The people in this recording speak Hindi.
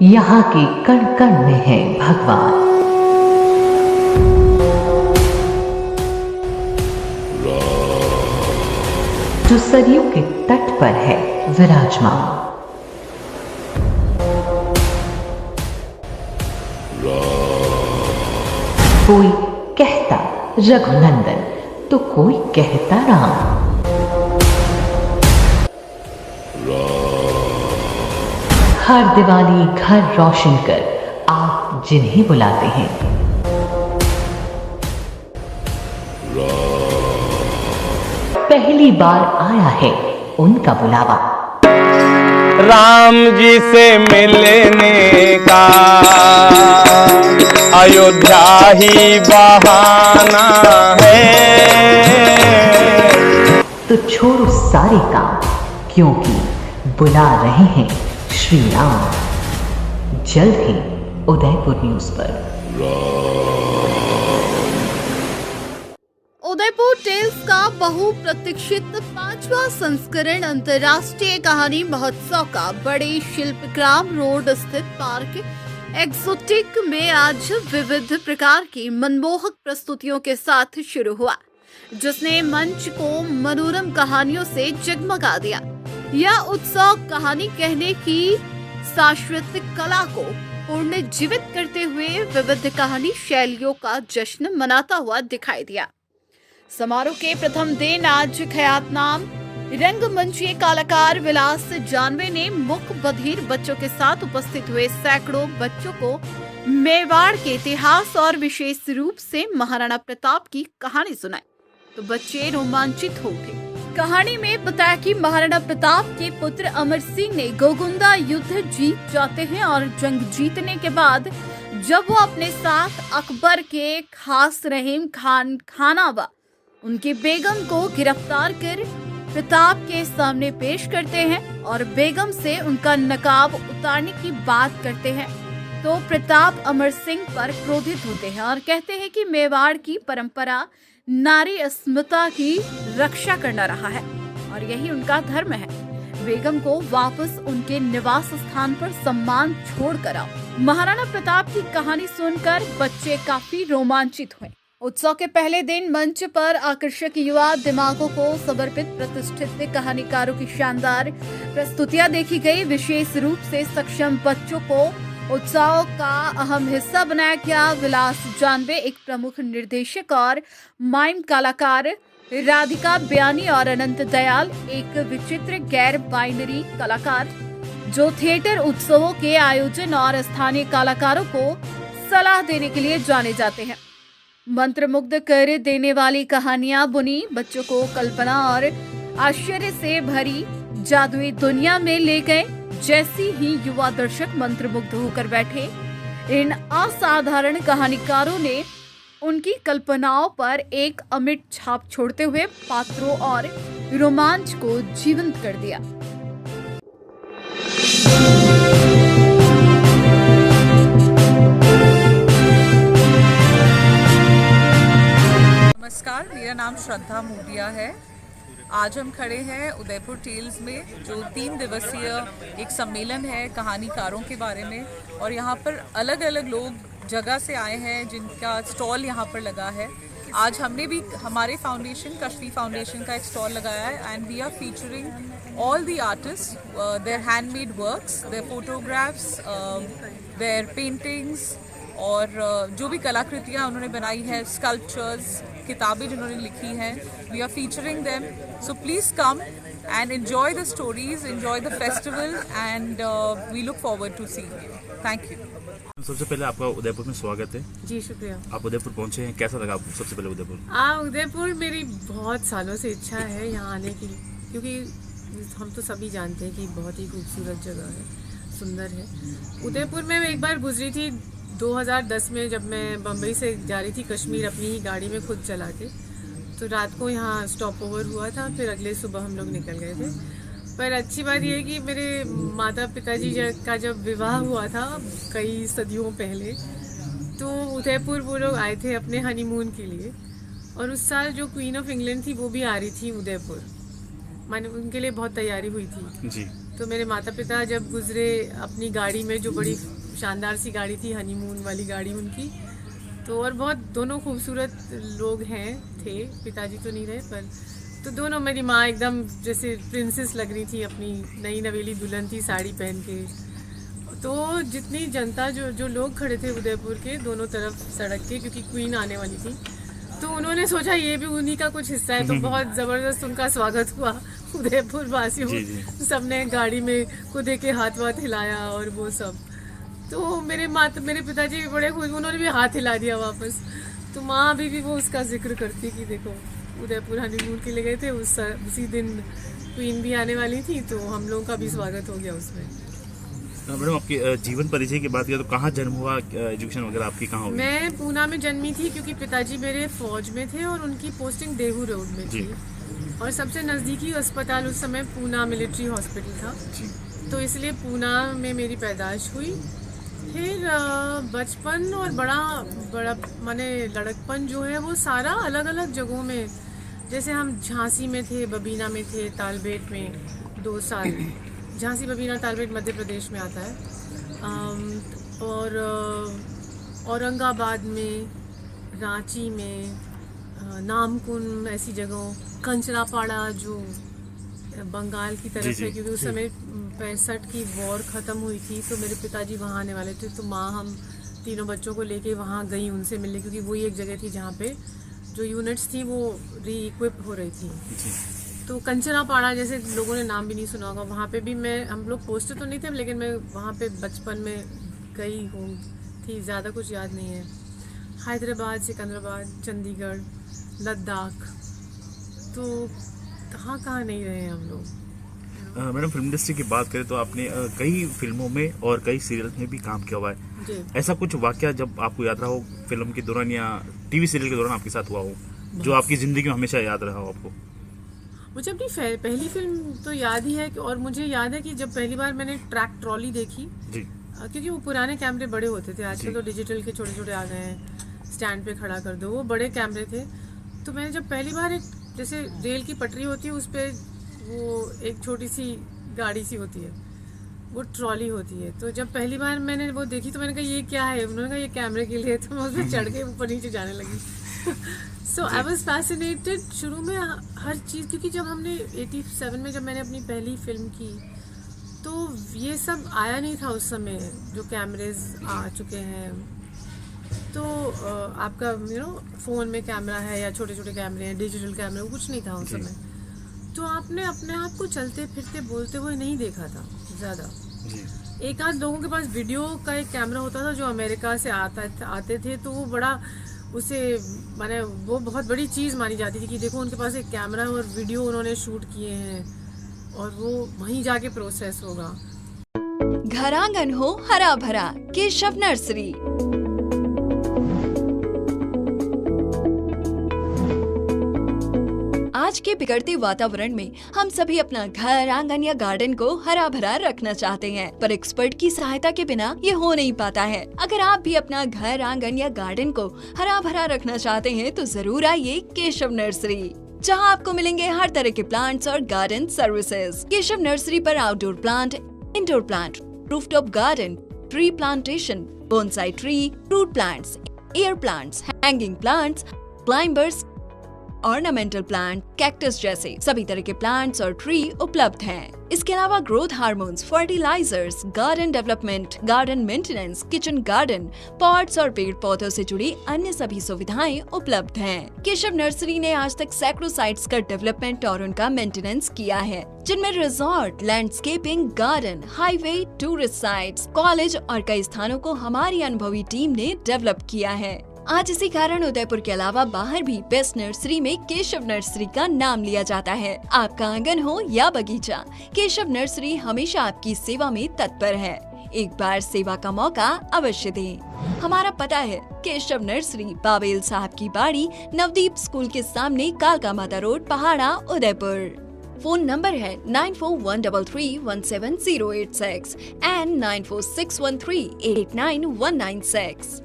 यहाँ के कण कण में है भगवान। जो सरयू के तट पर है विराजमान। कोई कहता रघुनंदन तो कोई कहता राम। हर दिवाली घर रोशन कर आप जिन्हें बुलाते हैं, पहली बार आया है उनका बुलावा। राम जी से मिलने का अयोध्या ही बहाना है। तो छोड़ो सारे काम, क्योंकि बुला रहे हैं श्री राम। जल्द ही उदयपुर न्यूज पर। उदयपुर टेल्स का बहुप्रतीक्षित 5वां संस्करण अंतर्राष्ट्रीय कहानी महोत्सव का बड़े शिल्पग्राम रोड स्थित पार्क एक्सोटिक में आज विविध प्रकार की मनमोहक प्रस्तुतियों के साथ शुरू हुआ, जिसने मंच को मनोरम कहानियों से जगमगा दिया। यह उत्सव कहानी कहने की शाश्वत कला को पुनर्जीवित करते हुए विविध कहानी शैलियों का जश्न मनाता हुआ दिखाई दिया। समारोह के प्रथम दिन आज ख्यातनाम रंगमंचीय कलाकार विलास जानवे ने मुख बधिर बच्चों के साथ उपस्थित हुए सैकड़ों बच्चों को मेवाड़ के इतिहास और विशेष रूप से महाराणा प्रताप की कहानी सुनाई, तो बच्चे रोमांचित हो उठे। कहानी में बताया कि महाराणा प्रताप के पुत्र अमर सिंह ने गोगुंदा युद्ध जीत जाते हैं और जंग जीतने के बाद जब वो अपने साथ अकबर के खास रहीम खान खानावा उनकी बेगम को गिरफ्तार कर प्रताप के सामने पेश करते हैं और बेगम से उनका नकाब उतारने की बात करते हैं, तो प्रताप अमर सिंह पर क्रोधित होते हैं और कहते हैं कि मेवाड़ की परंपरा नारी अस्मिता की रक्षा करना रहा है और यही उनका धर्म है। बेगम को वापस उनके निवास स्थान पर सम्मान छोड़कर आओ। महाराणा प्रताप की कहानी सुनकर बच्चे काफी रोमांचित हुए। उत्सव के पहले दिन मंच पर आकर्षक युवा दिमागों को समर्पित प्रतिष्ठित कहानीकारों की शानदार प्रस्तुतियां देखी गई। विशेष रूप से सक्षम बच्चों को उत्सव का अहम हिस्सा बनाया गया। विलास जानवे एक प्रमुख निर्देशक और माइम कलाकार, राधिका बयानी और अनंत दयाल एक विचित्र गैर बाइनरी कलाकार, जो थिएटर उत्सवों के आयोजन और स्थानीय कलाकारों को सलाह देने के लिए जाने जाते हैं। मंत्रमुग्ध कर देने वाली कहानियां बुनी, बच्चों को कल्पना और आश्चर्य से भरी जादुई दुनिया में ले गए। जैसी ही युवा दर्शक मंत्रमुग्ध होकर बैठे, इन असाधारण कहानीकारों ने उनकी कल्पनाओं पर एक अमिट छाप छोड़ते हुए पात्रों और रोमांच को जीवंत कर दिया। नमस्कार, मेरा नाम श्रद्धा मूडिया है। आज हम खड़े हैं उदयपुर टेल्स में, जो 3 दिवसीय एक सम्मेलन है कहानीकारों के बारे में, और यहाँ पर अलग अलग लोग जगह से आए हैं जिनका स्टॉल यहाँ पर लगा है। आज हमने भी हमारे फाउंडेशन, कश्ती फाउंडेशन का एक स्टॉल लगाया है and we are featuring all the artist, their handmade works, their photographs, their paintings और जो भी कलाकृतियाँ उन्होंने बनाई है, स्कल्पचर्स, किताबें जिन्होंने लिखी हैं, we are featuring them. So please come and enjoy the stories, enjoy the festival and we look forward to seeing you. Thank you. सबसे पहले आपका उदयपुर में स्वागत है। जी शुक्रिया। आप उदयपुर पहुंचे हैं, कैसा लगा आपको सबसे पहले उदयपुर? उदयपुर मेरी बहुत सालों से इच्छा है यहाँ आने की, क्योंकि हम तो सभी जानते हैं कि बहुत ही खूबसूरत जगह है, सुंदर है। उदयपुर में मैं एक बार गुजरी थी 2010 में, जब मैं बम्बई से जा रही थी कश्मीर अपनी ही गाड़ी में खुद चला के, तो रात को यहाँ स्टॉप ओवर हुआ था, फिर अगले सुबह हम लोग निकल गए थे। पर अच्छी बात यह है कि मेरे माता पिताजी का जब विवाह हुआ था कई सदियों पहले, तो उदयपुर वो लोग आए थे अपने हनीमून के लिए, और उस साल जो क्वीन ऑफ इंग्लैंड थी वो भी आ रही थी उदयपुर। मैंने उनके लिए बहुत तैयारी हुई थी। जी। तो मेरे माता पिता जब गुजरे अपनी गाड़ी में, जो बड़ी शानदार सी गाड़ी थी, हनीमून वाली गाड़ी उनकी, तो और बहुत दोनों खूबसूरत लोग थे, पिताजी तो नहीं रहे पर, तो दोनों, मेरी माँ एकदम जैसे प्रिंसेस लग रही थी, अपनी नई नवेली दुल्हन थी साड़ी पहन के। तो जितनी जनता, जो लोग खड़े थे उदयपुर के दोनों तरफ सड़क के, क्योंकि क्वीन आने वाली थी, तो उन्होंने सोचा ये भी उन्हीं का कुछ हिस्सा है, तो बहुत ज़बरदस्त उनका स्वागत हुआ। उदयपुर वासियों सबने गाड़ी में कूदे के हाथ वाथ हिलाया और वो सब। तो मेरे पिताजी भी बड़े खुश, उन्होंने भी हाथ हिला दिया वापस। तो माँ अभी भी वो उसका जिक्र करती कि देखो उदयपुर हनीमून के लिए गए थे, उसी दिन क्वीन भी आने वाली थी, तो हम लोगों का भी स्वागत हो गया उसमें। मैडम, आपके जीवन परिचय की बात किया तो कहाँ जन्म हुआ, एजुकेशन वगैरह आपकी कहाँ हुई? मैं पूना में जन्मी थी, क्योंकि पिताजी मेरे फौज में थे और उनकी पोस्टिंग देहू रोड में थी, और सबसे नज़दीकी अस्पताल उस समय पूना मिलिट्री हॉस्पिटल था, तो इसलिए पूना में मेरी पैदाइश हुई। फिर बचपन और बड़ा माने लड़कपन जो है वो सारा अलग अलग जगहों में, जैसे हम झांसी में थे, बबीना में थे, तालबेट में 2 साल। झांसी बबीना तालबेट मध्य प्रदेश में आता है, और औरंगाबाद में, रांची में, नामकुन, ऐसी जगहों, कंचनापाड़ा जो बंगाल की तरफ है, क्योंकि उस समय 65 की वॉर ख़त्म हुई थी, तो मेरे पिताजी वहाँ आने वाले थे, तो माँ हम तीनों बच्चों को लेके वहाँ गई उनसे मिलने, क्योंकि वही एक जगह थी जहाँ पे जो यूनिट्स थी वो री-इक्विप हो रही थी। तो कंचनापाड़ा, जैसे लोगों ने नाम भी नहीं सुना होगा, वहाँ पे भी हम लोग पोस्टर तो नहीं थे, लेकिन मैं वहाँ पे बचपन में गई हूँ थी, ज़्यादा कुछ याद नहीं है। हैदराबाद, सिकंदराबाद, चंडीगढ़, लद्दाख, तो कहाँ नहीं रहे हैं हम लोग। मैडम, फिल्म इंडस्ट्री की बात करें तो आपने कई फिल्मों में और कई सीरियल में भी काम किया हुआ है जी। ऐसा कुछ वाकया जब आपको याद रहा हो फिल्म के दौरान या टीवी सीरियल के दौरान आपके साथ हुआ हो, जो आपकी ज़िंदगी में हमेशा याद रहा हो आपको? मुझे अपनी पहली फिल्म तो याद ही है, और मुझे याद है कि जब पहली बार मैंने ट्रैक ट्रॉली देखी जी, क्योंकि वो पुराने कैमरे बड़े होते थे, आजकल तो डिजिटल के छोटे छोटे आ गए हैं, स्टैंड पे खड़ा कर दो, वो बड़े कैमरे थे। तो मैंने जब पहली बार एक, जैसे रेल की पटरी होती है उस पर वो एक छोटी सी गाड़ी सी होती है, वो ट्रॉली होती है, तो जब पहली बार मैंने वो देखी तो मैंने कहा ये क्या है, उन्होंने कहा ये कैमरे के लिए, तो मैं उस पर चढ़ के ऊपर नीचे जाने लगी। सो आई वॉज फैसिनेटेड शुरू में हर चीज़, क्योंकि जब हमने 87 में जब मैंने अपनी पहली फिल्म की तो ये सब आया नहीं था उस समय, जो कैमरेज आ चुके हैं, तो आपका फ़ोन में कैमरा है या छोटे छोटे कैमरे हैं, डिजिटल कैमरे, वो कुछ नहीं था उस समय। तो आपने अपने आप को चलते फिरते बोलते हुए नहीं देखा था ज़्यादा। एक आध लोगों के पास वीडियो का एक कैमरा होता था जो अमेरिका से आते थे, तो वो बड़ा उसे माने वो बहुत बड़ी चीज़ मानी जाती थी कि देखो उनके पास एक कैमरा है और वीडियो उन्होंने शूट किए हैं और वो वहीं जाके प्रोसेस होगा। घर आंगन हो हरा भरा, केशव नर्सरी। आज के बिगड़ते वातावरण में हम सभी अपना घर, आंगन या गार्डन को हरा भरा रखना चाहते हैं, पर एक्सपर्ट की सहायता के बिना ये हो नहीं पाता है। अगर आप भी अपना घर, आंगन या गार्डन को हरा भरा रखना चाहते हैं तो जरूर आइए केशव नर्सरी, जहां आपको मिलेंगे हर तरह के प्लांट्स और गार्डन सर्विसेज। केशव नर्सरी पर outdoor plant, indoor plant, rooftop garden, tree plantation, bonsai tree, fruit plants, air plants, hanging plants, climbers, ornamental plant, cactus जैसे सभी तरह के प्लांट्स और ट्री उपलब्ध हैं। इसके अलावा growth hormones, fertilisers, garden development, garden maintenance, kitchen garden, pots और पेड़ पौधों से जुड़ी अन्य सभी सुविधाएं उपलब्ध हैं। केशव नर्सरी ने आज तक सैकड़ों साइट्स का डेवलपमेंट और उनका मेंटेनेंस किया है, जिनमें resort, landscaping, garden, highway, tourist sites, college और कई स्थानों को हमारी अनुभवी टीम ने डेवलप किया है। आज इसी कारण उदयपुर के अलावा बाहर भी बेस्ट नर्सरी में केशव नर्सरी का नाम लिया जाता है। आपका आंगन हो या बगीचा, केशव नर्सरी हमेशा आपकी सेवा में तत्पर है। एक बार सेवा का मौका अवश्य दें। हमारा पता है केशव नर्सरी, बाबेल साहब की बाड़ी, नवदीप स्कूल के सामने, कालका माता रोड, पहाड़ा, उदयपुर। फोन नंबर है 9413317086 and 9461389196।